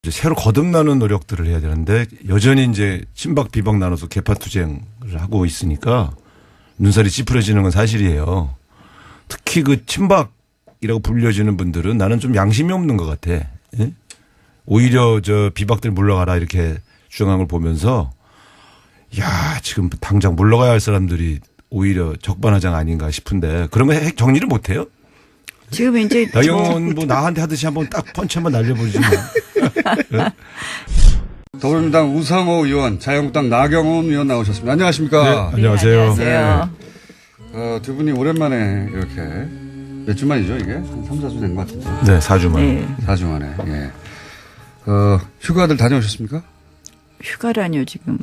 이제 새로 거듭나는 노력들을 해야 되는데 여전히 이제 친박 비박 나눠서 개파 투쟁을 하고 있으니까 눈살이 찌푸려지는 건 사실이에요. 특히 그 친박이라고 불려지는 분들은 나는 좀 양심이 없는 것 같아. 예? 오히려 저 비박들 물러가라 이렇게 주장한 걸 보면서 야 지금 당장 물러가야 할 사람들이 오히려 적반하장 아닌가 싶은데 그런 거 정리를 못 해요? 지금 이제 나경원 뭐 나한테 하듯이 한번 딱 펀치 한번 날려보지 뭐. 네? 더불어민주당 우상호 의원, 자유한국당 나경원 의원 나오셨습니다. 안녕하십니까? 네, 안녕하세요. 안녕하세요. 두 분이 오랜만에 이렇게 몇 주 만이죠 이게? 한 3, 4주 된 것 같은데. 네, 4주 만에. 네. 4주 만에. 예. 휴가들 다녀오셨습니까? 휴가라뇨 지금.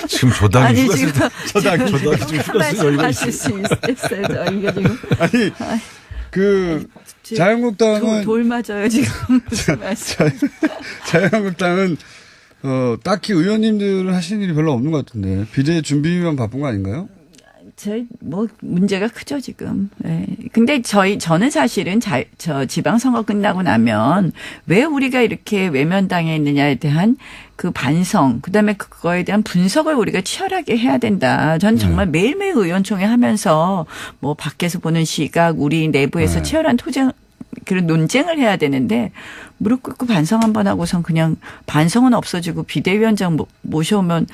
지금 조당이 아니 휴가 지금 조당이 지금 휴가 쓸 여유가 말씀하실 수 있어요. 저희가 지금 아니, 자유한국당은. 돌 맞아요 지금. 자유한국당은 딱히 의원님들은 하시는 일이 별로 없는 것 같은데 비대위 준비만 바쁜 거 아닌가요? 저희 뭐 문제가 크죠 지금. 네. 근데 저는 사실은 저 지방선거 끝나고 나면 왜 우리가 이렇게 외면당해 있느냐에 대한 그 반성, 그다음에 그거에 대한 분석을 우리가 치열하게 해야 된다. 전 정말 매일매일 의원총회 하면서 뭐 밖에서 보는 시각, 우리 내부에서 치열한 그런 논쟁을 해야 되는데 무릎 꿇고 반성 한번 하고선 그냥 반성은 없어지고 비대위원장 모셔오면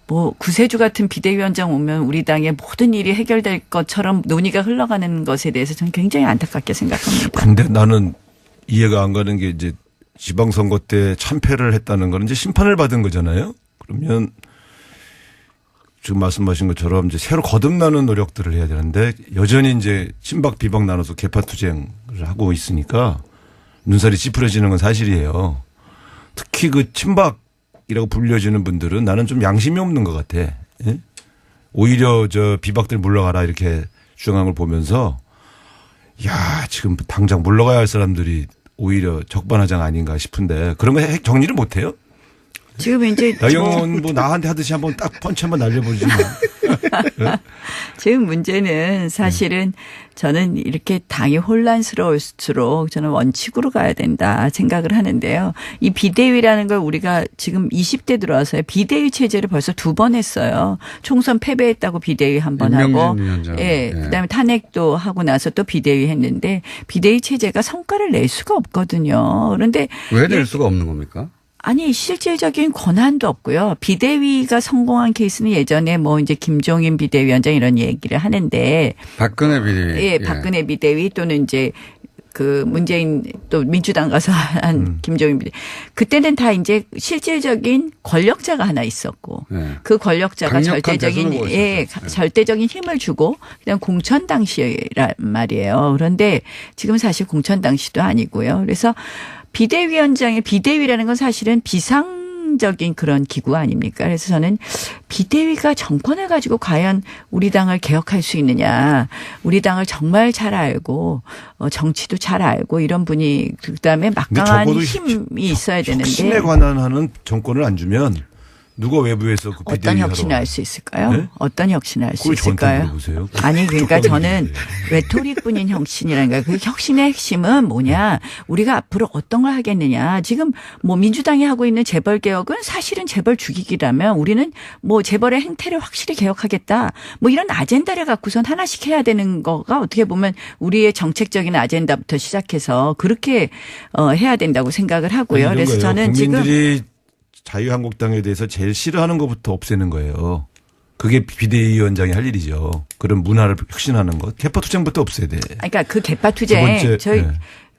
뭐 구세주 같은 비대위원장 오면 우리 당의 모든 일이 해결될 것처럼 논의가 흘러가는 것에 대해서 저는 굉장히 안타깝게 생각합니다. 근데 나는 이해가 안 가는 게 이제 지방선거 때 참패를 했다는 건 이제 심판을 받은 거잖아요. 그러면 지금 말씀하신 것처럼 이제 새로 거듭나는 노력들을 해야 되는데 여전히 이제 친박 비박 나눠서 개파 투쟁을 하고 있으니까 눈살이 찌푸려지는 건 사실이에요. 특히 그 친박이라고 불려지는 분들은 나는 좀 양심이 없는 것 같아. 예? 오히려 저 비박들 물러가라 이렇게 주장한 걸 보면서 야 지금 당장 물러가야 할 사람들이 오히려 적반하장 아닌가 싶은데 그런 거 정리를 못 해요? 지금 이제 나경원 뭐 나한테 하듯이 한번 딱 펀치 한번 날려보지 뭐. 네? 지금 문제는 사실은 저는 이렇게 당이 혼란스러울수록 저는 원칙으로 가야 된다 생각을 하는데요. 이 비대위라는 걸 우리가 지금 20대 들어와서 비대위 체제를 벌써 2번 했어요. 총선 패배했다고 비대위 한 번 하고, 예, 그다음에 탄핵도 하고 나서 또 비대위 했는데 비대위 체제가 성과를 낼 수가 없거든요. 그런데 왜 낼 수가 없는 겁니까? 아니 실질적인 권한도 없고요. 비대위가 성공한 케이스는 예전에 뭐 이제 김종인 비대위원장 이런 얘기를 하는데 박근혜 비대위. 예, 박근혜 비대위 또는 이제 그 문재인 또 민주당 가서 한 김종인 비대위. 그때는 다 이제 실질적인 권력자가 하나 있었고 그 권력자가 절대적인 힘을 주고 그냥 공천당시란 말이에요. 그런데 지금 사실 공천당시도 아니고요. 그래서 비대위원장의 비대위라는 건 사실은 비상적인 그런 기구 아닙니까? 그래서 저는 비대위가 정권을 가지고 과연 우리 당을 개혁할 수 있느냐. 우리 당을 정말 잘 알고 정치도 잘 알고 이런 분이 그다음에 막강한 힘이 있어야 되는데. 혁신에 관한 하는 정권을 안 주면 누가 외부에서 그 비대위 어떤 혁신을 할 수 있을까요? 네? 어떤 혁신을 할 수 있을까요? 아니 그러니까 저는 레토릭뿐인 혁신이라는 거예요. 그 혁신의 핵심은 뭐냐. 우리가 앞으로 어떤 걸 하겠느냐. 지금 뭐 민주당이 하고 있는 재벌 개혁은 사실은 재벌 죽이기라면 우리는 뭐 재벌의 행태를 확실히 개혁하겠다. 뭐 이런 아젠다를 갖고선 하나씩 해야 되는 거가 어떻게 보면 우리의 정책적인 아젠다부터 시작해서 그렇게 해야 된다고 생각을 하고요. 그래서 저는 국민들이 자유한국당에 대해서 제일 싫어하는 것부터 없애는 거예요. 그게 비대위원장이 할 일이죠. 그런 문화를 혁신하는 것. 개파투쟁부터 없애야 돼. 그러니까 그 개파투쟁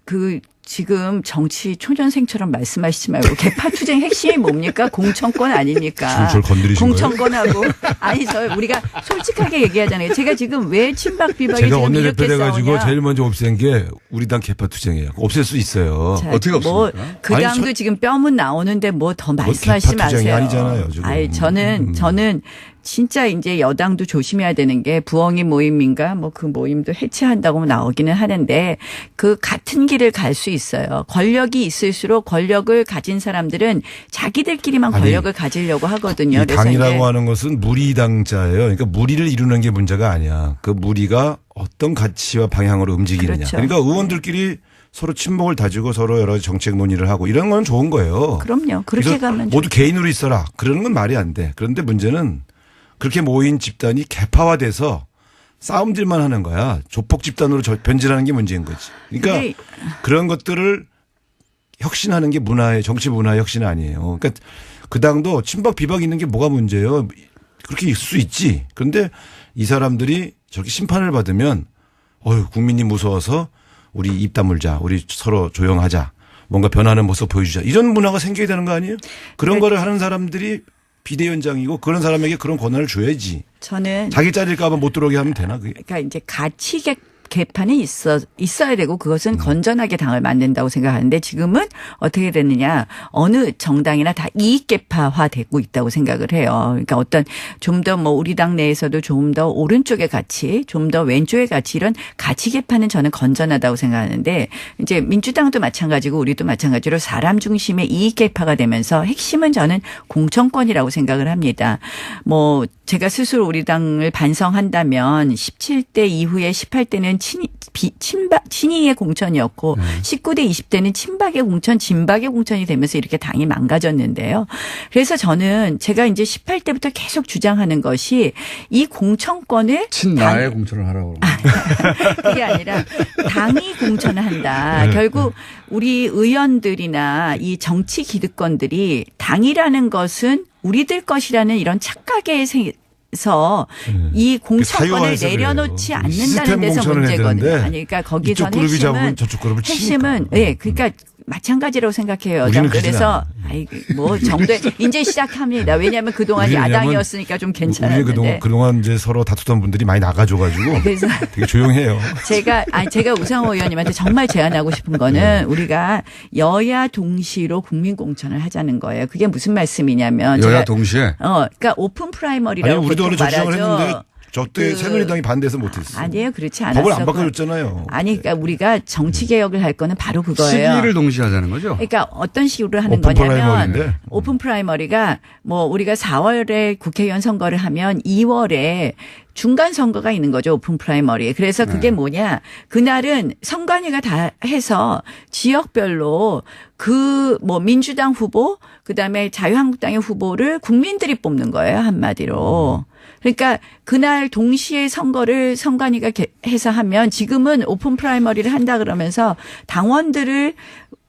그 지금 정치 초년생처럼 말씀하시지 말고 개파투쟁 핵심이 뭡니까? 공천권 아닙니까? 절 건드리신 공천권하고 아니 우리가 솔직하게 얘기하잖아요. 제가 지금 왜 친박 비박이 제가 지금 이렇게 원내대표 돼가지고 싸우냐. 제일 먼저 없앤 게 우리 당 개파투쟁이에요. 없앨 수 있어요. 자, 어떻게 없습니까? 그 당도 지금 뼈문 나오는데 뭐 더 말씀하시지 마세요. 아니잖아요, 지금. 아니 저는 진짜 이제 여당도 조심해야 되는 게 부엉이 모임인가 뭐 그 모임도 해체한다고 나오기는 하는데 그 같은 길을 갈 수 있어요. 권력이 있을수록 권력을 가진 사람들은 자기들끼리만 권력을 가지려고 하거든요. 이 당이라고 하는 것은 무리당자예요. 그러니까 무리를 이루는 게 문제가 아니야. 그 무리가 어떤 가치와 방향으로 움직이느냐. 그렇죠. 그러니까 의원들끼리 서로 친목을 다지고 서로 여러 가지 정책 논의를 하고 이런 건 좋은 거예요. 그럼요. 그렇게 그래서 가면 모두 개인으로 있어라. 그러는 건 말이 안 돼. 그런데 문제는 그렇게 모인 집단이 개파화돼서 싸움질만 하는 거야. 조폭 집단으로 변질하는 게 문제인 거지. 그러니까 근데 그런 것들을 혁신하는 게 문화의 정치 문화의 혁신 아니에요. 그러니까 그 당도 친박 비박 있는 게 뭐가 문제예요. 그렇게 있을 수 있지. 그런데 이 사람들이 저렇게 심판을 받으면 국민이 무서워서 우리 입 다물자. 우리 서로 조용하자. 뭔가 변하는 모습 보여주자. 이런 문화가 생겨야 되는 거 아니에요? 그런 거를 하는 사람들이 비대위원장이고 그런 사람에게 그런 권한을 줘야지. 저는 자기 자릴까 봐 못 들어오게 하면 되나 그게. 그러니까 이제 가치 개판이 있어야 되고 그것은 건전하게 당을 만든다고 생각하는데 지금은 어떻게 됐느냐 어느 정당이나 다 이익 개파화되고 있다고 생각을 해요. 그러니까 어떤 좀 더 뭐 우리 당 내에서도 좀 더 오른쪽의 가치, 좀 더 왼쪽의 가치 이런 가치 개판은 저는 건전하다고 생각하는데 이제 민주당도 마찬가지고 우리도 마찬가지로 사람 중심의 이익 개파가 되면서 핵심은 저는 공천권이라고 생각을 합니다. 뭐 제가 스스로 우리 당을 반성한다면 17대 이후에 18대는 친이의 공천이었고 19대 20대는 친박의 공천, 진박의 공천이 되면서 이렇게 당이 망가졌는데요. 그래서 저는 제가 이제 18대부터 계속 주장하는 것이 이 공천권을 친나의 공천을 하라고. 그게 아니라 당이 공천을 한다. 결국 우리 의원들이나 이 정치 기득권들이 당이라는 것은 우리들 것이라는 이런 착각에서 이 공천권을 내려놓지 않는다는 데서 문제거든요. 아니, 그러니까 거기서 그룹이 잡으면 저쪽 그룹을 핵심은 예, 그러니까 마찬가지라고 생각해요. 그래서 뭐 정도에 이제 시작합니다. 왜냐하면 그동안 야당이었으니까 좀 괜찮았는데. 우리 그동안 이제 서로 다투던 분들이 많이 나가줘가지고 그래서 되게 조용해요. 제가 우상호 의원님한테 정말 제안하고 싶은 거는 우리가 여야 동시로 국민 공천을 하자는 거예요. 그게 무슨 말씀이냐면 여야 동시에. 그러니까 오픈 프라이머리라고 아니 우리도 원래 말하죠. 주장을 했는데 저때 새누리당이 반대해서 못했어. 아니에요, 그렇지 않았어요. 법을 안 바꿔줬잖아요. 아니, 그러니까 우리가 정치 개혁을 할 거는 바로 그거예요. 시기를 동시에 하자는 거죠. 그러니까 어떤 식으로 하는 오픈 거냐면 프라이머리인데. 오픈 프라이머리가 뭐 우리가 4월에 국회의원 선거를 하면 2월에 중간 선거가 있는 거죠. 오픈 프라이머리. 그래서 그게 뭐냐. 그날은 선관위가 다 해서 지역별로 그 뭐 민주당 후보 그다음에 자유한국당의 후보를 국민들이 뽑는 거예요. 한마디로. 그러니까 그날 동시에 선거를 선관위가 해서 하면 지금은 오픈 프라이머리를 한다 그러면서 당원들을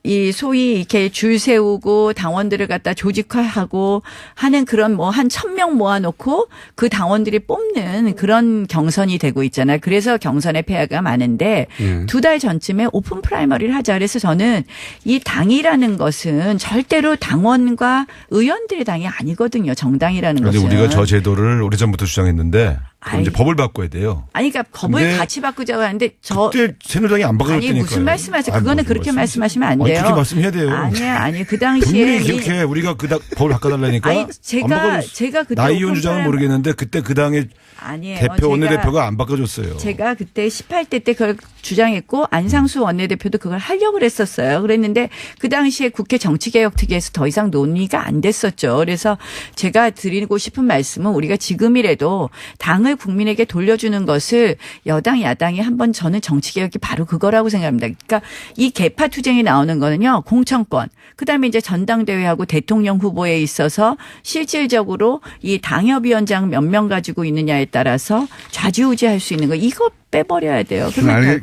이 소위 이렇게 줄 세우고 당원들을 갖다 조직화하고 하는 그런 뭐 한 1,000명 모아놓고 그 당원들이 뽑는 그런 경선이 되고 있잖아요. 그래서 경선의 폐하가 많은데 2달 전쯤에 오픈 프라이머리를 하자. 그래서 저는 이 당이라는 것은 절대로 당원과 의원들의 당이 아니거든요. 정당이라는 것은. 그런데 우리가 저 제도를 오래전부터 주장했는데 그럼 이제 법을 바꿔야 돼요. 아니, 그러니까 법을 같이 바꾸자고 하는데 그때 새누리당이 안 바꿔줬다니까요. 아니, 무슨 말씀하세요? 그거는 그렇게 말씀하시면 안 돼요. 아니, 그렇게 말씀해야 돼요. 아니요. 그 당시에. 분명히 이렇게 우리가 법을 바꿔달라니까. 아니, 제가 그때. 나이 의원 주장은 모르겠는데 그때 그 당의 아니에요. 대표 원내대표가 안 바꿔줬어요. 제가 그때 18대 때 그걸 주장했고 안상수 원내대표도 그걸 하려고 그랬었어요. 그랬는데 그 당시에 국회 정치개혁특위에서 더 이상 논의가 안 됐었죠. 그래서 제가 드리고 싶은 말씀은 우리가 지금이라도 당을 국민에게 돌려주는 것을 여당 야당이 한번 저는 정치개혁이 바로 그거라고 생각합니다. 그러니까 이 개파 투쟁이 나오는 거는요. 공천권. 그다음에 이제 전당대회하고 대통령 후보에 있어서 실질적으로 이 당협위원장 몇 명 가지고 있느냐에 따라서 좌지우지할 수 있는 거 이거 빼버려야 돼요.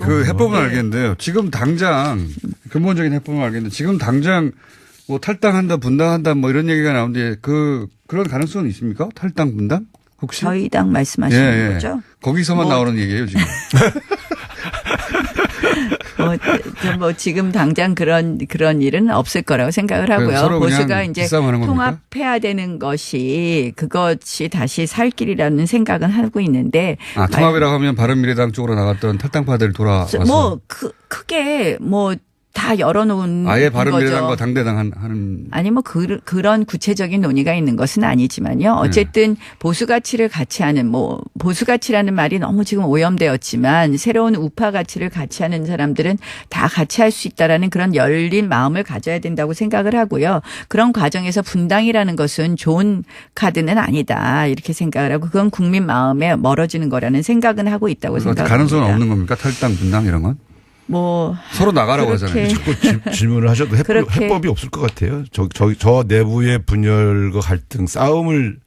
그 해법은 알겠는데요. 지금 당장 근본적인 해법은 알겠는데 지금 당장 뭐 탈당한다 분당한다 뭐 이런 얘기가 나오는데 그런 가능성은 있습니까? 탈당 분당? 혹시? 저희 당 말씀하시는 거죠? 거기서만 나오는 얘기예요 지금. 뭐 지금 당장 그런 일은 없을 거라고 생각을 하고요. 보수가 이제 통합해야 되는 것이 그것이 다시 살 길이라는 생각은 하고 있는데. 통합이라고 하면 바른미래당 쪽으로 나갔던 탈당파들 돌아와서. 뭐 크게 뭐 다 열어놓은 아예 바른미래당과 당대당 하는. 아니 뭐 그런 구체적인 논의가 있는 것은 아니지만요. 어쨌든 보수 가치를 같이 하는 뭐 보수 가치라는 말이 너무 지금 오염되었지만 새로운 우파 가치를 같이 하는 사람들은 다 같이 할 수 있다라는 그런 열린 마음을 가져야 된다고 생각을 하고요. 그런 과정에서 분당이라는 것은 좋은 카드는 아니다 이렇게 생각을 하고 그건 국민 마음에 멀어지는 거라는 생각은 하고 있다고 생각합니다. 가능성은 없는 겁니까? 탈당 분당 이런 건? 뭐 서로 나가라고 그렇게 하잖아요. 자꾸 질문을 하셔도 그렇게. 해법이 없을 것 같아요. 저 내부의 분열과 갈등, 싸움을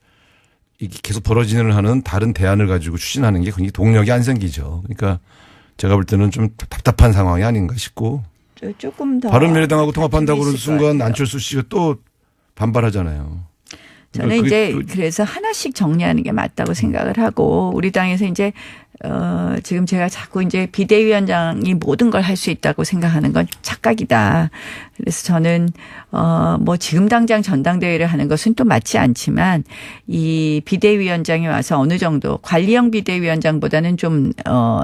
이게 계속 벌어지는 하는 다른 대안을 가지고 추진하는 게 굉장히 동력이 안 생기죠. 그러니까 제가 볼 때는 좀 답답한 상황이 아닌가 싶고. 조금 더 바른미래당하고 통합한다고 그러는 있을 것 순간 같아요. 안철수 씨가 또 반발하잖아요. 저는 그러니까 이제 그게 그래서 하나씩 정리하는 게 맞다고 생각을 하고 우리 당에서 이제 지금 제가 자꾸 이제 비대위원장이 모든 걸 할 수 있다고 생각하는 건 착각이다. 그래서 저는 뭐 지금 당장 전당대회를 하는 것은 또 맞지 않지만 이 비대위원장이 와서 어느 정도 관리형 비대위원장보다는 좀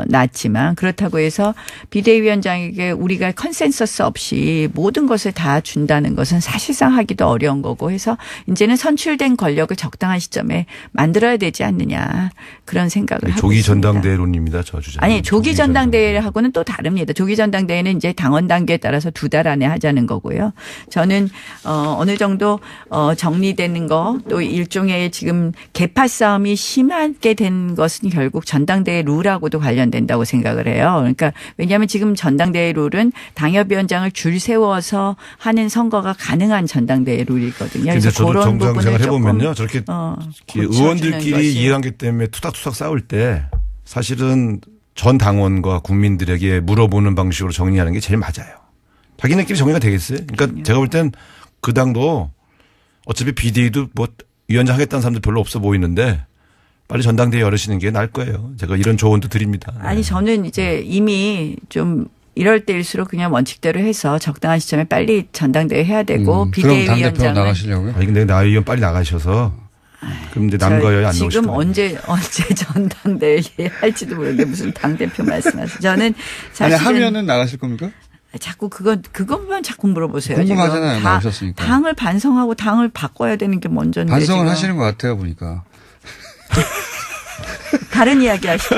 낫지만 그렇다고 해서 비대위원장에게 우리가 컨센서스 없이 모든 것을 다 준다는 것은 사실상 하기도 어려운 거고 해서 이제는 선출된 권력을 적당한 시점에 만들어야 되지 않느냐 그런 생각을 하고 조기 있습니다. 전당대론입니다. 저 주장. 아니 조기 전당대회하고는 또 다릅니다. 조기 전당대회는 이제 당원 단계에 따라서 2달 안에 하자는 거고요. 저는 어느 정도 정리되는 거 또 일종의 지금 계파 싸움이 심하게 된 것은 결국 전당대회 룰하고도 관련된다고 생각을 해요. 그러니까 왜냐하면 지금 전당대회 룰은 당협위원장을 줄 세워서 하는 선거가 가능한 전당대회 룰이거든요. 근데 그래서 저도 그런 정당 부분을 생활 조금 해보면요. 저렇게 고쳐주는 의원들끼리 것이. 이해관계 때문에 투닥투닥 싸울 때 사실은 전 당원과 국민들에게 물어보는 방식으로 정리하는 게 제일 맞아요. 자기네끼리 정리가 되겠어요? 그러니까 제가 볼 땐 그 당도 어차피 비대위도 뭐 위원장 하겠다는 사람들 별로 없어 보이는데 빨리 전당대회 열으시는 게 나을 거예요. 제가 이런 조언도 드립니다. 아니 저는 이제 이미 좀 이럴 때일수록 그냥 원칙대로 해서 적당한 시점에 빨리 전당대회 해야 되고 그럼 당대표 비대위원장은 나가시려고요? 아니 근데 나 의원 빨리 나가셔서 그럼 이제 남과 여야 안 나오실 지금 거예요. 언제 전당대회 할지도 모르는데 무슨 당대표 말씀하세요. 저는 아니 사실은 하면은 나가실 겁니까? 자꾸 그것만 자꾸 물어보세요. 궁금하잖아요. 지금 나오셨으니까. 당을 반성하고 당을 바꿔야 되는 게 먼저인데 반성을 지금. 하시는 것 같아요 보니까. 다른 이야기 하시죠.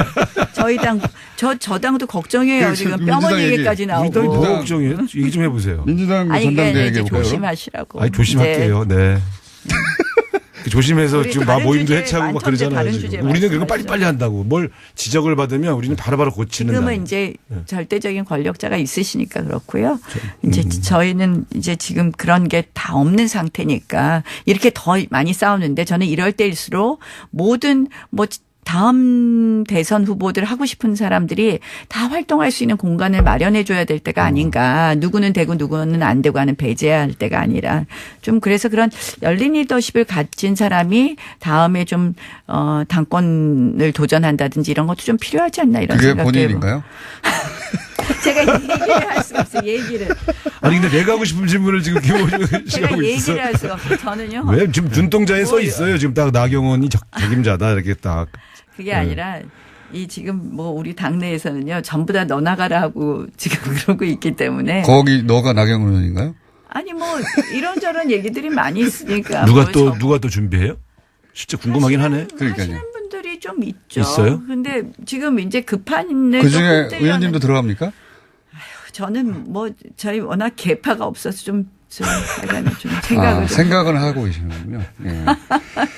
저희 당 저 당도 걱정이에요. 지금 민주당 뼈머리 얘기. 얘기까지 우리 당이 나오고. 뭐가 걱정이에요? 얘기 좀 해보세요. 민주당 아니 전당대회 그러니까 이제 얘기해볼까요? 조심하시라고. 아니 조심할게요. 네. 조심해서 우리 지금 다른 모임도 주제 해체하고 막 많던데 그러잖아요. 다른 지금. 주제 우리는 그런 거 말씀하시죠. 빨리빨리 한다고. 뭘 지적을 받으면 우리는 바로바로 고치는. 지금은 당. 이제 절대적인 권력자가 있으시니까 그렇고요. 이제 저희는 이제 지금 그런 게 다 없는 상태니까 이렇게 더 많이 싸우는데 저는 이럴 때일수록 모든 뭐 다음 대선 후보들 하고 싶은 사람들이 다 활동할 수 있는 공간을 마련해 줘야 될 때가 아닌가. 누구는 되고 누구는 안 되고 하는 배제해야 할 때가 아니라 좀 그래서 그런 열린 리더십을 가진 사람이 다음에 좀 당권을 도전한다든지 이런 것도 좀 필요하지 않나 이런 그게 생각도 본인인가요? 제가 얘기를 할 수가 없어요. 얘기를. 아니 근데 내가 하고 싶은 질문을 지금 김호중 씨가 제가 하고 있어. 얘기를 할 수가 없어요. 저는요. 왜 지금 눈동자에 써 있어요. 지금 딱 나경원이 적임자다 이렇게 딱. 그게 아니라 이 지금 뭐 우리 당내에서는요. 전부 다 너 나가라 하고 지금 그러고 있기 때문에. 거기 너가 나경원 의원인가요? 아니 뭐 이런저런 얘기들이 많이 있으니까. 누가 또 준비해요? 진짜 궁금하긴 하네. 그러니까요. 하시는 분들이 좀 있죠. 있어요? 근데 지금 이제 급한을 그중에 의원님도 들어갑니까? 저는 뭐 저희 워낙 개파가 없어서 좀 약간 좀 생각을 좀 생각은 하고 계시는군요. 예.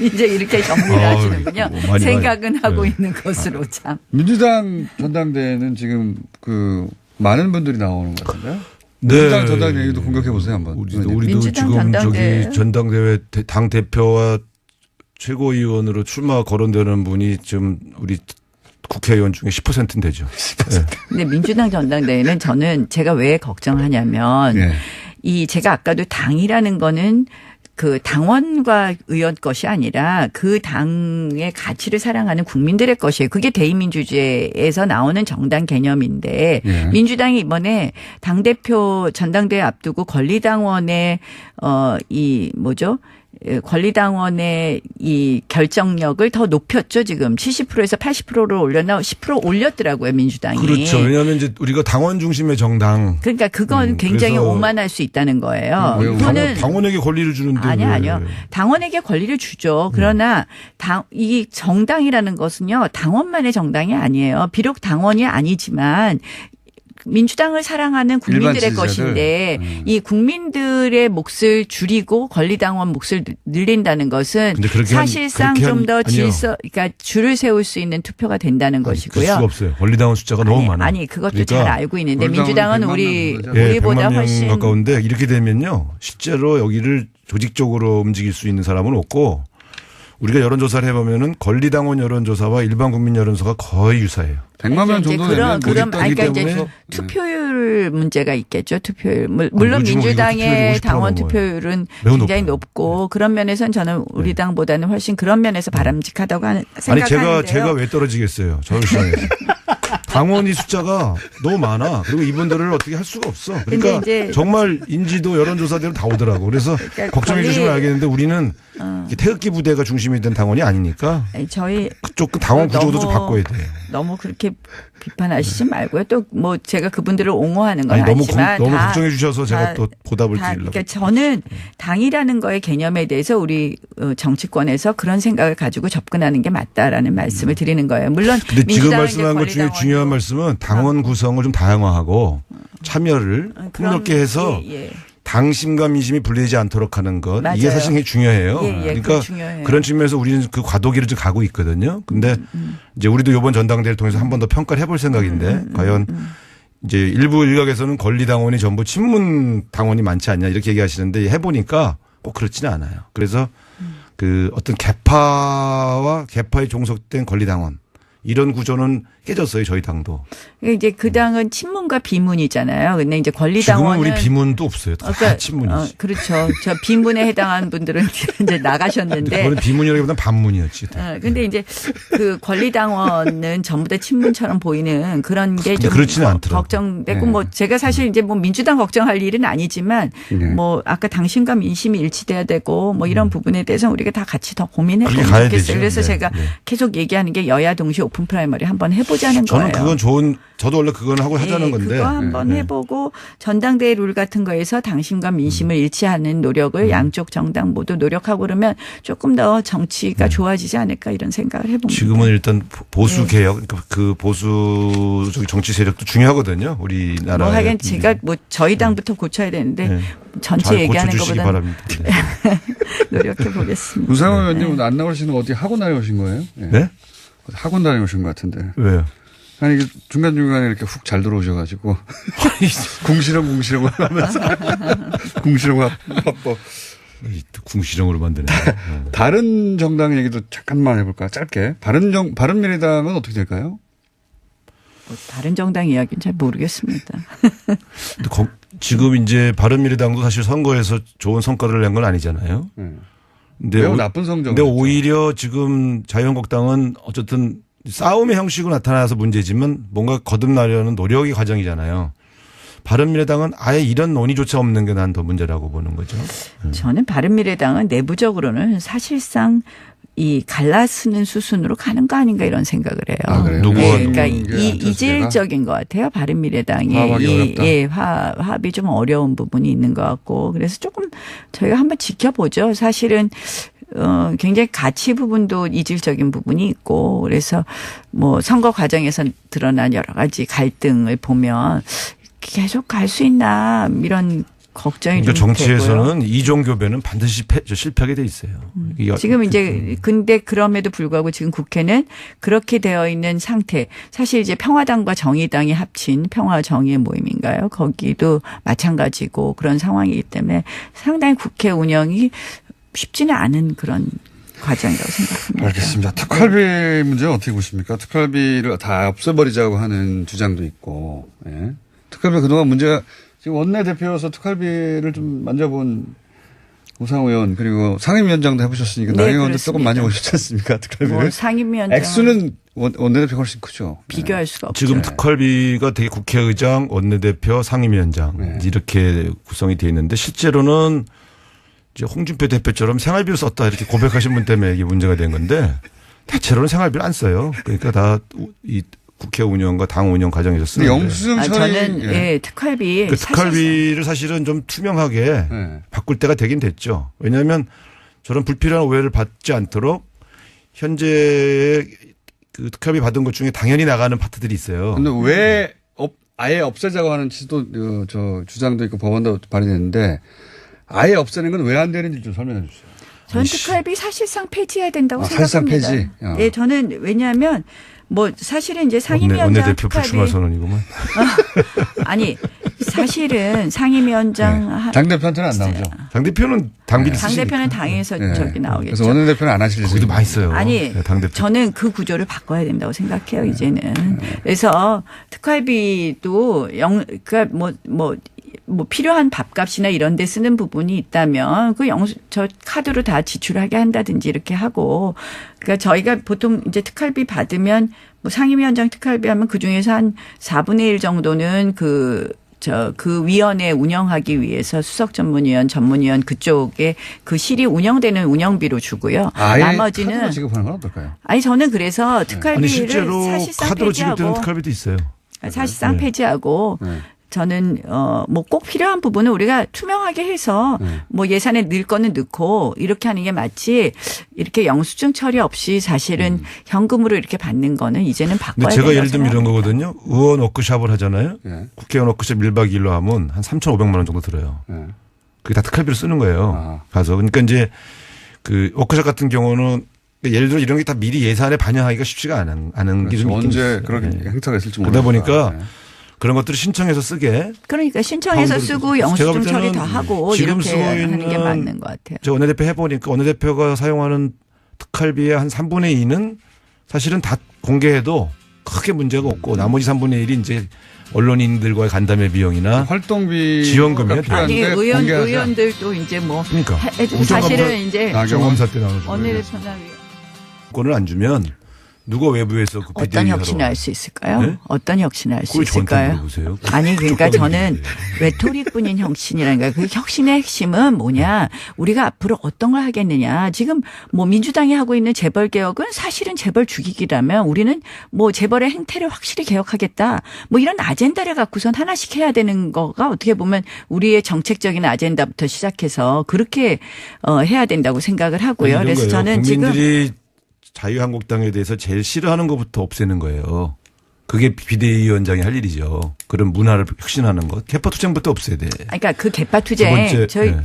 이제 이렇게 정리를 하시는군요. 뭐 많이 생각은 하고 네. 있는 것으로 참. 민주당 전당대회는 지금 그 많은 분들이 나오는 것 같은데요. 네. 민주당 전당대회도 공격해 보세요 한번. 우리도 민주당 지금 전당대회. 저기 전당대회 당 대표와 최고위원으로 출마 거론되는 분이 지금 우리 국회의원 중에 10%는 되죠. 네. 근데 민주당 전당대회는 저는 제가 왜 걱정하냐면 예. 이 제가 아까도 당이라는 거는 그 당원과 의원 것이 아니라 그 당의 가치를 사랑하는 국민들의 것이에요. 그게 대의민주주의에서 나오는 정당 개념인데 예. 민주당이 이번에 당대표 전당대회 앞두고 권리당원의 이 뭐죠? 권리당원의 이 결정력을 더 높였죠. 지금 70%에서 80%를 올렸나 10% 올렸더라고요. 민주당이. 그렇죠. 왜냐하면 이제 우리가 당원 중심의 정당. 그러니까 그건 굉장히 그래서 오만할 수 있다는 거예요. 왜요? 이거는 당원에게 권리를 주는데. 아니요. 당원에게 권리를 주죠. 그러나 이 정당이라는 것은요. 당원만의 정당이 아니에요. 비록 당원이 아니지만 민주당을 사랑하는 국민들의 일반 지지자들. 것인데 이 국민들의 몫을 줄이고 권리당원 몫을 늘린다는 것은 근데 그렇게 사실상 그렇게 좀 더 아니요. 그러니까 줄을 세울 수 있는 투표가 된다는 그럴 것이고요. 수가 없어요. 권리당원 숫자가 너무 많아요. 아니 그것도 그러니까 잘 알고 있는데 민주당은 100만 우리 명 정도죠. 예, 우리보다 100만 명 훨씬 가까운데 이렇게 되면요. 실제로 여기를 조직적으로 움직일 수 있는 사람은 없고 우리가 여론조사를 해보면은 권리당원 여론조사와 일반 국민 여론조사가 거의 유사해요. 100만 명 이제 정도 되면 그럼 모집단이기 그러니까 이제 때문에 투표율 문제가 있겠죠. 투표율. 물론 요즘 민주당의 투표율이 50% 당원 넘어요. 투표율은 매우 굉장히 높아요. 높고 그런 면에서는 저는 우리 당보다는 훨씬 그런 면에서 바람직하다고 아니 생각하는데요. 제가 왜 떨어지겠어요. 저울시장에서. 당원이 숫자가 너무 많아. 그리고 이분들을 어떻게 할 수가 없어. 그러니까 근데 이제 정말 인지도 여론조사대로 다 오더라고. 그래서 그러니까 걱정해 주시면 알겠는데 우리는 이렇게 태극기 부대가 중심이 된 당원이 아니니까 아니, 저희 그쪽 당원 구조도 너무 좀 바꿔야 돼요. 너무 그렇게 비판하시지 말고요. 또 뭐 제가 그분들을 옹호하는 건 아니, 아니지만 너무 다 걱정해 주셔서 제가 또 보답을 드리려고. 그러니까 저는 당이라는 거의 개념에 대해서 우리 정치권에서 그런 생각을 가지고 접근하는 게 맞다라는 말씀을 드리는 거예요. 물론 근데 지금 민주당은 말씀한 것 중에 권리당원으로 중요한 말씀은 당원 구성을 좀 다양화하고 참여를 폭넓게 해서 예. 당심과 민심이 분리되지 않도록 하는 것 맞아요. 이게 사실 굉장히 중요해요. 예, 그러니까 그거 중요해요. 그런 측면에서 우리는 그 과도기를 좀 가고 있거든요. 근데 이제 우리도 이번 전당대회를 통해서 한 번 더 평가를 해볼 생각인데 과연 이제 일부 일각에서는 권리당원이 전부 친문 당원이 많지 않냐 이렇게 얘기하시는데 해보니까 꼭 그렇지는 않아요. 그래서 그 어떤 개파와 개파에 종속된 권리당원 이런 구조는 깨졌어요. 저희 당도. 이제 그 당은 친문과 비문이잖아요. 근데 이제 지금은 권리당원은 우리 비문도 없어요. 다 친문이지. 그렇죠. 저 비문에 해당한 분들은 이제 나가셨는데. 그거는 비문이라기보다는 반문이었지. 근데 이제 그 권리당원은 전부 다 친문처럼 보이는 그런 게 좀 그렇지는 않더라고요. 걱정되고 네. 뭐 제가 사실 이제 뭐 민주당 걱정할 일은 아니지만 네. 뭐 아까 당신과 민심이 일치돼야 되고 뭐 이런 부분에 대해서 우리가 다 같이 더 고민해 그렇게 보면 가야 좋겠어요. 되죠. 그래서 네. 제가 네. 계속 얘기하는 게 여야 동시 오픈 프라이머리 한번 해보자는 저는 거예요. 그건 저도 원래 그건 하고 하자는 건데. 그거 한번 해보고 전당대회 룰 같은 거에서 당신과 민심을 일치하는 노력을 양쪽 정당 모두 노력하고 그러면 조금 더 정치가 좋아지지 않을까 이런 생각을 해봅니다. 지금은 일단 보수 개혁, 그러니까 그 보수 정치 세력도 중요하거든요. 우리나라. 뭐 하긴 제가 뭐 저희 당부터 고쳐야 되는데 네. 전체 잘 얘기하는 고쳐주시기 것보다는 바랍니다. 네. 노력해 보겠습니다. 우상호 의원님은 안 나오시는 거 어디 학원 다녀오신 거예요? 예. 네? 학원 다녀오신 것 같은데. 왜요? 아니 이게 중간중간에 이렇게 훅 잘 들어오셔가지고 궁시렁 하면서 궁시렁 화법. 또 궁시렁으로 만드네. 다른 정당 얘기도 잠깐만 해볼까 짧게. 바른미래당은 어떻게 될까요? 뭐 다른 정당 이야기는 잘 모르겠습니다. 근데 지금 이제 바른미래당도 사실 선거에서 좋은 성과를 낸 건 아니잖아요. 네. 근데 매우 나쁜 성적. 근데 오히려 지금 자유한국당은 어쨌든 싸움의 형식으로 나타나서 문제지만 뭔가 거듭나려는 노력의 과정이잖아요. 바른미래당은 아예 이런 논의조차 없는 게 난 더 문제라고 보는 거죠. 저는 바른미래당은 내부적으로는 사실상 이 갈라쓰는 수순으로 가는 거 아닌가 이런 생각을 해요. 아, 그래요? 누구와 그러니까 누구? 이질적인 것 같아요. 바른미래당이 화합하기 어렵다. 화합이 좀 어려운 부분이 있는 것 같고 그래서 조금 저희가 한번 지켜보죠. 사실은 굉장히 가치 부분도 이질적인 부분이 있고 그래서 뭐 선거 과정에서 드러난 여러 가지 갈등을 보면 계속 갈 수 있나 이런 걱정이 그러니까 좀 되고요. 정치에서는 이종교배는 반드시 실패하게 돼 있어요. 지금 이제 근데 그럼에도 불구하고 지금 국회는 그렇게 되어 있는 상태. 사실 이제 평화당과 정의당이 합친 평화정의의 모임인가요? 거기도 마찬가지고 그런 상황이기 때문에 상당히 국회 운영이 쉽지는 않은 그런 과정이라고 생각합니다. 알겠습니다. 특활비 문제는 어떻게 보십니까? 특활비를 다 없애버리자고 하는 주장도 있고, 예. 특활비 그동안 문제가 지금 원내대표여서 특활비를 좀 만져본 우상호 의원 그리고 상임위원장도 해보셨으니까 네, 나경원 의원도 그렇습니다. 조금 많이 보셨지 않습니까? 특활비를. 뭐 상임위원장 액수는 원내대표가 훨씬 크죠. 비교할 수가 없죠. 지금 특활비가 되게 국회의장, 원내대표, 상임위원장 네. 이렇게 구성이 돼 있는데 실제로는 이제 홍준표 대표처럼 생활비를 썼다 이렇게 고백하신 분 때문에 이게 문제가 된 건데 대체로는 생활비를 안 써요. 그러니까 다 이 국회 운영과 당 운영 과정에서 쓰는데. 영수증 처리. 저는 예, 특활비 그 특활비를 사실은 좀 투명하게 네. 바꿀 때가 되긴 됐죠. 왜냐하면 저런 불필요한 오해를 받지 않도록 현재 그 특활비 받은 것 중에 당연히 나가는 파트들이 있어요. 근데 왜 아예 없애자고 하는 저 주장도 있고 법안도 발의됐는데 아예 없애는 건 왜 안 되는지 좀 설명해 주세요. 전 특활비 사실상 폐지해야 된다고 사실상 생각합니다. 폐지? 예, 저는 왜냐하면 뭐 사실은 이제 상임위원장 원내대표 불출마 선언이구만. 아니 사실은 상임위원장 네. 당대표한테는 안 나오죠. 당대표는 당비를 쓰시니까. 당대표는 당에서 네. 저기 나오겠죠. 그래서 원내대표는 안 하실 거기도 많이 써요. 아니 네, 당대표. 저는 그 구조를 바꿔야 된다고 생각해요 이제는. 그래서 특활비도 그러니까 뭐 필요한 밥값이나 이런 데 쓰는 부분이 있다면 저 카드로 다 지출하게 한다든지 이렇게 하고 그러니까 저희가 보통 이제 특활비 받으면 뭐 상임위원장 특활비 하면 그중에서 한 4분의 1 정도는 그 위원회 운영하기 위해서 수석 전문위원, 전문위원 그쪽에 그 실이 운영되는 운영비로 주고요. 나머지는 카드로 지급하는 건 어떨까요? 아니 저는 그래서 특활비를 아니 실제로 사실상 카드로 지급되는 폐지하고 특활비도 있어요. 사실상 네. 폐지하고 저는 뭐 꼭 필요한 부분은 우리가 투명하게 해서 뭐 예산에 넣을 거는 넣고 이렇게 하는 게 맞지 이렇게 영수증 처리 없이 사실은 현금으로 이렇게 받는 거는 이제는 바꿔야 근데 된다고 제가 예를 들면 이런 생각합니다. 거거든요. 의원 워크숍을 하잖아요. 네. 국회의원 워크숍 1박 2일로 하면 한 3,500만 원 정도 들어요. 네. 그게 다 특활비로 쓰는 거예요. 아. 가서. 그러니까 이제 그 워크숍 같은 경우는 예를 들어 이런 게 다 미리 예산에 반영하기가 쉽지가 않은 게 좀 있긴 언제 있어요. 그런 네. 행사가 있을지 그러다 모르니까. 보니까 그런 것들을 신청해서 쓰게. 그러니까 신청해서 가운데로 쓰고 제가 볼 영수증 처리 때는 다 하고 지금 이렇게 쓰고 하는 게 있는 맞는 것 같아요. 저 원내대표 해보니까 원내대표가 사용하는 특활비의 한 3분의 2는 사실은 다 공개해도 크게 문제가 없고 나머지 3분의 1이 이제 언론인들과의 간담회 비용이나 활동비 지원금이요. 아니 의원들도 이제 뭐 그러니까 해주고 사실은 이제 정검사 때 나오는 원내대표나 권을 안 주면 누가 외부에서 그 어떤 비대위 혁신을 하러 할 수 있을까요? 네? 어떤 혁신을 할 수 그걸 저한테 있을까요? 물어보세요. 아니 그러니까 쪽팔린 저는 일인데. 레토릭뿐인 혁신이라는 거예요. 그 혁신의 핵심은 뭐냐? 우리가 앞으로 어떤 걸 하겠느냐? 지금 뭐 민주당이 하고 있는 재벌 개혁은 사실은 재벌 죽이기라면 우리는 뭐 재벌의 행태를 확실히 개혁하겠다. 뭐 이런 아젠다를 갖고선 하나씩 해야 되는 거가 어떻게 보면 우리의 정책적인 아젠다부터 시작해서 그렇게 해야 된다고 생각을 하고요. 이런 그래서 거예요. 저는 지금 국민들이 자유한국당에 대해서 제일 싫어하는 것부터 없애는 거예요. 그게 비대위원장이 할 일이죠. 그런 문화를 혁신하는 것. 개파투쟁부터 없애야 돼. 그러니까 그 두 개파투쟁 번째, 저희 네.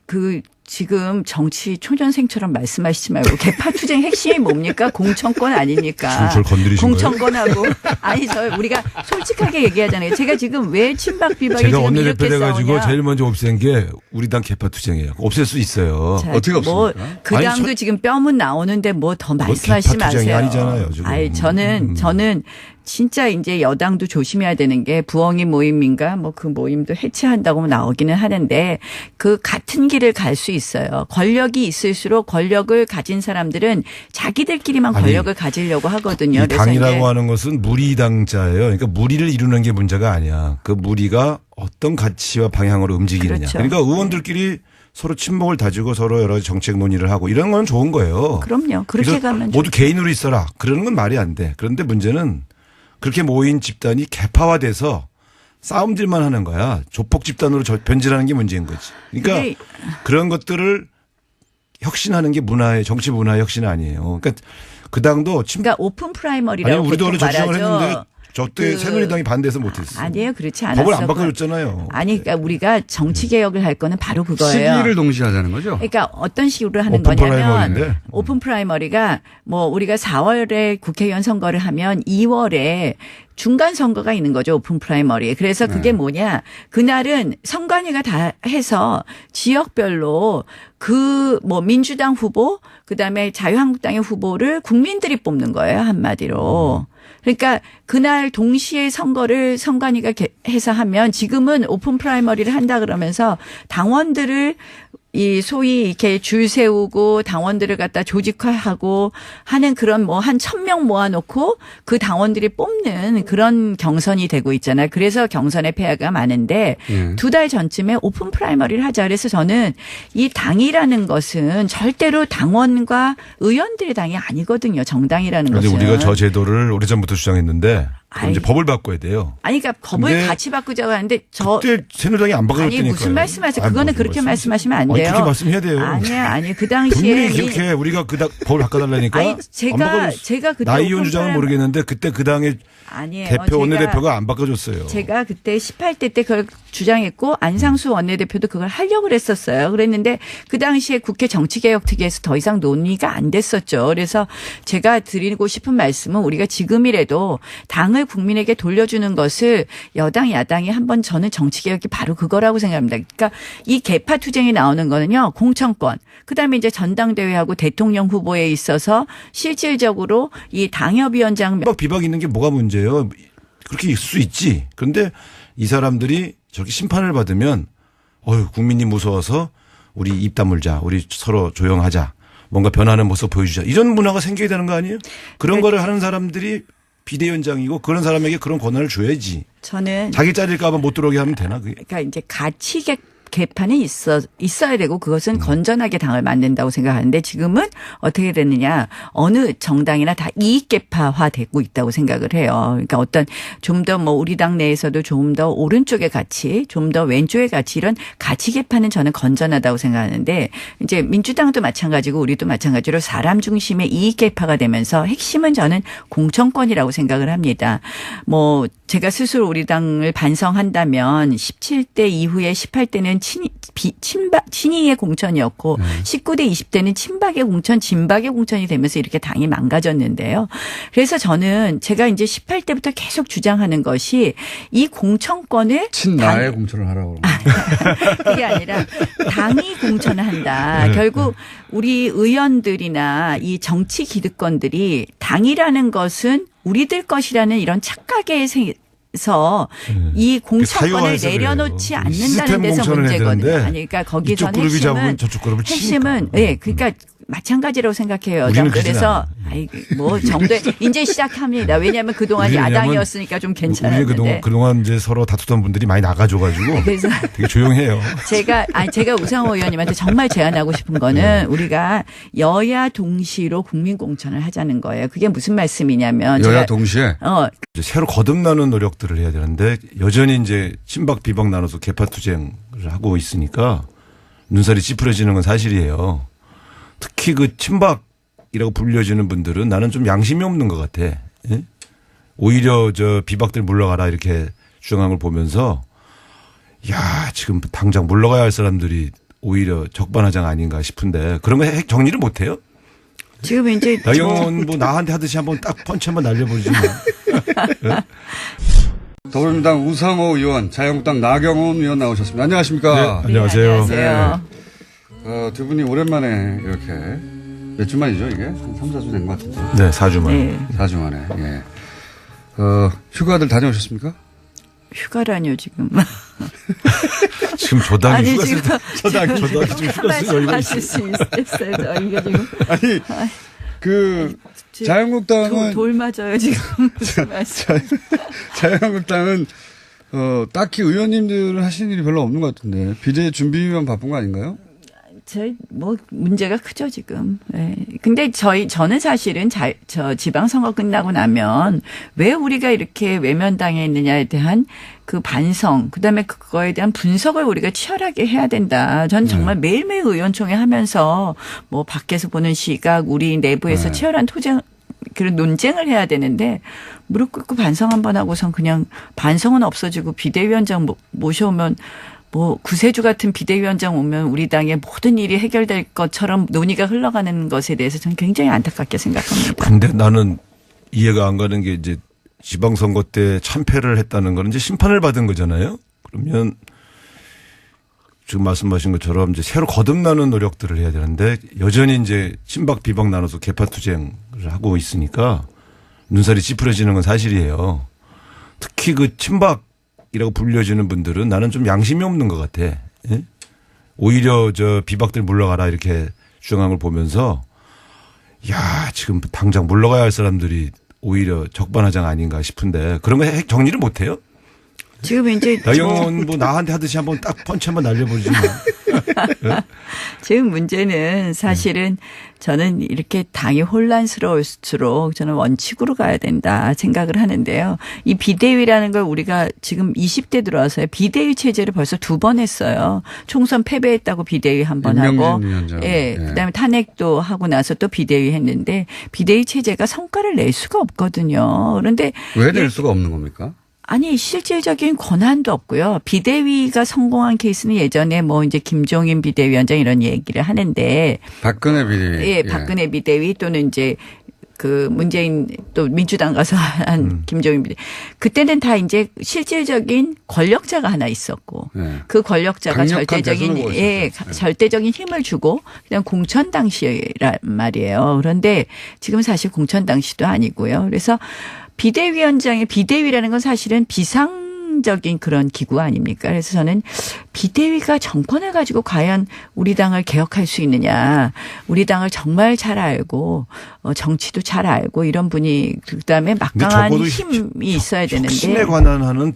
그 지금 정치 초년생처럼 말씀하시지 말고 개파투쟁 핵심이 뭡니까? 공천권 아닙니까? 저를 건드리신 공천권하고 아니 저 우리가 솔직하게 얘기하잖아요. 제가 지금 왜 친박 비박이 제가 지금 원내대표 이렇게 돼가지고 싸우냐? 제일 먼저 없앤 게 우리 당 개파투쟁이에요. 없앨 수 있어요. 자, 어떻게 뭐 없습니까? 그 아니, 당도 지금 뼈문 나오는데 뭐 더 말씀하시지 개파투쟁이 마세요. 아니잖아요, 지금. 아니 저는 진짜 이제 여당도 조심해야 되는 게 부엉이 모임인가 뭐 그 모임도 해체한다고 나오기는 하는데 그 같은 길을 갈 수 있어요. 권력이 있을수록 권력을 가진 사람들은 자기들끼리만 아니, 권력을 가지려고 하거든요. 이 그래서 당이라고 이제 하는 것은 무리당자예요. 그러니까 무리를 이루는 게 문제가 아니야. 그 무리가 어떤 가치와 방향으로 움직이느냐. 그렇죠. 그러니까 의원들끼리 서로 친목을 다지고 서로 여러 가지 정책 논의를 하고 이런 건 좋은 거예요. 그럼요. 그렇게 그래서 가면 모두 개인으로 있어라. 그러는 건 말이 안 돼. 그런데 문제는 그렇게 모인 집단이 개파화돼서 싸움질만 하는 거야. 조폭 집단으로 변질하는 게 문제인 거지. 그러니까 근데 그런 것들을 혁신하는 게 정치 문화의 혁신 아니에요. 그러니까 그 당도 그러니까 오픈 프라이머리라고 아니 우리도 보통 원래 저 주장을 말하죠. 했는데 저때 새누리당이 반대해서 못했어요. 아니에요. 그렇지 않았어요. 법을 안 바꿔줬잖아요. 아니 그러니까 우리가 정치 개혁을 할 거는 바로 그거예요. 시기를 동시에 하자는 거죠. 그러니까 어떤 식으로 하는 오픈 거냐면 프라이머리인데. 오픈 프라이머리가 뭐 우리가 4월에 국회의원 선거를 하면 2월에 중간 선거가 있는 거죠. 오픈 프라이머리에. 그래서 그게 뭐냐. 그날은 선관위가 다 해서 지역별로 그 뭐 민주당 후보 그다음에 자유한국당의 후보를 국민들이 뽑는 거예요. 한마디로. 그러니까 그날 동시에 선거를 선관위가 해서 하면 지금은 오픈 프라이머리를 한다 그러면서 당원들을 이 소위 이렇게 줄 세우고 당원들을 갖다 조직화하고 하는 그런 뭐 한 1,000명 모아놓고 그 당원들이 뽑는 그런 경선이 되고 있잖아요. 그래서 경선의 폐해가 많은데 2달 전쯤에 오픈 프라이머리를 하자. 그래서 저는 이 당이라는 것은 절대로 당원과 의원들의 당이 아니거든요. 정당이라는 그런데 것은. 우리가 저 제도를 오래전부터 주장했는데 그럼 이제 법을 바꿔야 돼요. 아니, 그러니까 법을 근데 같이 바꾸자고 하는데 그때 새누리당이 안 바꿔줬다니까요. 아니, 무슨 말씀하세요? 그거는 그렇게 말씀하시면 안 돼요. 그렇게 말씀해야 돼요. 아니, 그 당시에. 분명히 기억해. 우리가 법을 바꿔달라니까. 아니, 제가 그때. 나이온 주장은 모르겠는데 그때 그 당의 아니에요. 대표 원내대표가 안 바꿔줬어요. 제가 그때 18대 때 그걸 주장했고 안상수 원내대표도 그걸 하려고 그랬었어요. 그랬는데 그 당시에 국회 정치개혁특위에서 더 이상 논의가 안 됐었죠. 그래서 제가 드리고 싶은 말씀은 우리가 지금이라도 당을 국민에게 돌려주는 것을 여당 야당이 한번 저는 정치개혁이 바로 그거라고 생각합니다. 그러니까 이 개파 투쟁이 나오는 거는요. 공천권. 그다음에 이제 전당대회하고 대통령 후보에 있어서 실질적으로 이 당협위원장 비박 있는 게 뭐가 문제예요? 그렇게 있을 수 있지. 그런데 이 사람들이 저렇게 심판을 받으면 국민이 무서워서 우리 입 다물자. 우리 서로 조용하자. 뭔가 변하는 모습 보여주자. 이런 문화가 생겨야 되는 거 아니에요? 그런 거를 하는 사람들이 비대위원장이고 그런 사람에게 그런 권한을 줘야지. 저는 자기 자릴까 봐 못 들어오게 하면 되나 그게. 그러니까 이제 가치 개판이 있어야 되고 그것은 건전하게 당을 만든다고 생각하는데 지금은 어떻게 됐느냐. 어느 정당이나 다 이익 개파화 되고 있다고 생각을 해요. 그러니까 어떤 좀 더 뭐 우리 당 내에서도 좀 더 오른쪽의 가치, 좀 더 왼쪽의 가치 이런 가치 개판은 저는 건전하다고 생각하는데 이제 민주당도 마찬가지고 우리도 마찬가지로 사람 중심의 이익 개파가 되면서 핵심은 저는 공천권이라고 생각을 합니다. 뭐 제가 스스로 우리 당을 반성한다면 17대 이후에 18대는 친이의 공천이었고 19대 20대는 친박의 공천, 진박의 공천이 되면서 이렇게 당이 망가졌는데요. 그래서 저는 제가 이제 18대부터 계속 주장하는 것이 이 공천권을 친나의 공천을 하라고. 그게 아니라 당이 공천을 한다. 결국 우리 의원들이나 이 정치 기득권들이 당이라는 것은 우리들 것이라는 이런 착각에 이 공천권을 내려놓지 않는다는 데서 문제거든요. 아니, 그러니까 거기서는 핵심은 예, 그러니까 마찬가지라고 생각해요. 그래서 뭐 정도에 이제 시작합니다. 왜냐하면 그동안 야당이었으니까 좀 괜찮았는데. 그동안 이제 서로 다투던 분들이 많이 나가줘가지고 그래서 되게 조용해요. 제가 우상호 의원님한테 정말 제안하고 싶은 거는 우리가 여야 동시로 국민 공천을 하자는 거예요. 그게 무슨 말씀이냐면 여야 동시에 이제 새로 거듭나는 노력들을 해야 되는데 여전히 이제 친박 비박 나눠서 개파 투쟁을 하고 있으니까 눈살이 찌푸려지는 건 사실이에요. 특히 그 친박이라고 불려지는 분들은 나는 좀 양심이 없는 것 같아. 예? 오히려 저 비박들 물러가라 이렇게 주장한 걸 보면서 야 지금 당장 물러가야 할 사람들이 오히려 적반하장 아닌가 싶은데 그런 거 정리를 못 해요? 지금 이제 나경원 뭐 나한테 하듯이 한번 딱 펀치 한번 날려보지 뭐. 예? 더불어민주당 우상호 의원, 자유한국당 나경원 의원 나오셨습니다. 안녕하십니까? 네, 안녕하세요. 안녕하세요. 두 분이 오랜만에 이렇게 몇 주 만이죠 이게? 한 3, 4주 된 것 같은데. 네, 4주 만에. 네. 4주 만에. 예. 휴가들 다녀오셨습니까? 휴가라뇨 지금. 지금 조당이 아니 휴가 지금 조당이 지금 휴가 쓸 여유가 말씀하실 수 있겠어요. 저희가 지금. 아니 자유한국당은 돌 맞아요 지금. 자유한국당은 딱히 의원님들 하시는 일이 별로 없는 것 같은데 비대 준비만 바쁜 거 아닌가요? 뭐 문제가 크죠 지금. 네. 근데 저는 사실은 지방선거 끝나고 나면 왜 우리가 이렇게 외면당해 있느냐에 대한 그 반성, 그다음에 그거에 대한 분석을 우리가 치열하게 해야 된다. 전 정말 매일매일 의원총회 하면서 뭐 밖에서 보는 시각, 우리 내부에서 치열한 그런 논쟁을 해야 되는데 무릎 꿇고 반성 한번 하고선 그냥 반성은 없어지고 비대위원장 모셔오면 뭐 구세주 같은 비대위원장 오면 우리 당의 모든 일이 해결될 것처럼 논의가 흘러가는 것에 대해서 저는 굉장히 안타깝게 생각합니다. 근데 나는 이해가 안 가는 게 이제 지방선거 때 참패를 했다는 건 이제 심판을 받은 거잖아요. 그러면 지금 말씀하신 것처럼 이제 새로 거듭나는 노력들을 해야 되는데 여전히 이제 친박 비박 나눠서 개파 투쟁을 하고 있으니까 눈살이 찌푸려지는 건 사실이에요. 특히 그 친박이라고 불려지는 분들은 나는 좀 양심이 없는 것 같아. 예? 오히려 저 비박들 물러가라 이렇게 주장한 걸 보면서 야 지금 당장 물러가야 할 사람들이 오히려 적반하장 아닌가 싶은데 그런 거 정리를 못 해요? 지금 이제 나경원 뭐 나한테 하듯이 한번 딱 펀치 한번 날려보지. 지금 문제는 사실은 저는 이렇게 당이 혼란스러울수록 저는 원칙으로 가야 된다 생각을 하는데요. 이 비대위라는 걸 우리가 지금 20대 들어와서 비대위 체제를 벌써 2번 했어요. 총선 패배했다고 비대위 한 번 하고, 임명진 위원장. 예, 예. 그다음에 탄핵도 하고 나서 또 비대위 했는데 비대위 체제가 성과를 낼 수가 없거든요. 그런데 왜 낼 수가 없는 겁니까? 아니 실질적인 권한도 없고요. 비대위가 성공한 케이스는 예전에 뭐 이제 김종인 비대위원장 이런 얘기를 하는데 박근혜 비대위. 예, 박근혜 비대위 또는 이제 그 문재인 또 민주당 가서 한 김종인 비대위. 그때는 다 이제 실질적인 권력자가 하나 있었고 예. 그 권력자가 강력한 절대적인 대선 후보가 예, 있었죠. 절대적인 힘을 주고 그냥 공천 당시란 말이에요. 그런데 지금 사실 공천 당시도 아니고요. 그래서 비대위원장의 비대위라는 건 사실은 비상적인 그런 기구 아닙니까? 그래서 저는 비대위가 정권을 가지고 과연 우리 당을 개혁할 수 있느냐. 우리 당을 정말 잘 알고 정치도 잘 알고 이런 분이 그다음에 근데 막강한 적어도 힘이 있어야 되는데. 혁신에 관한 하는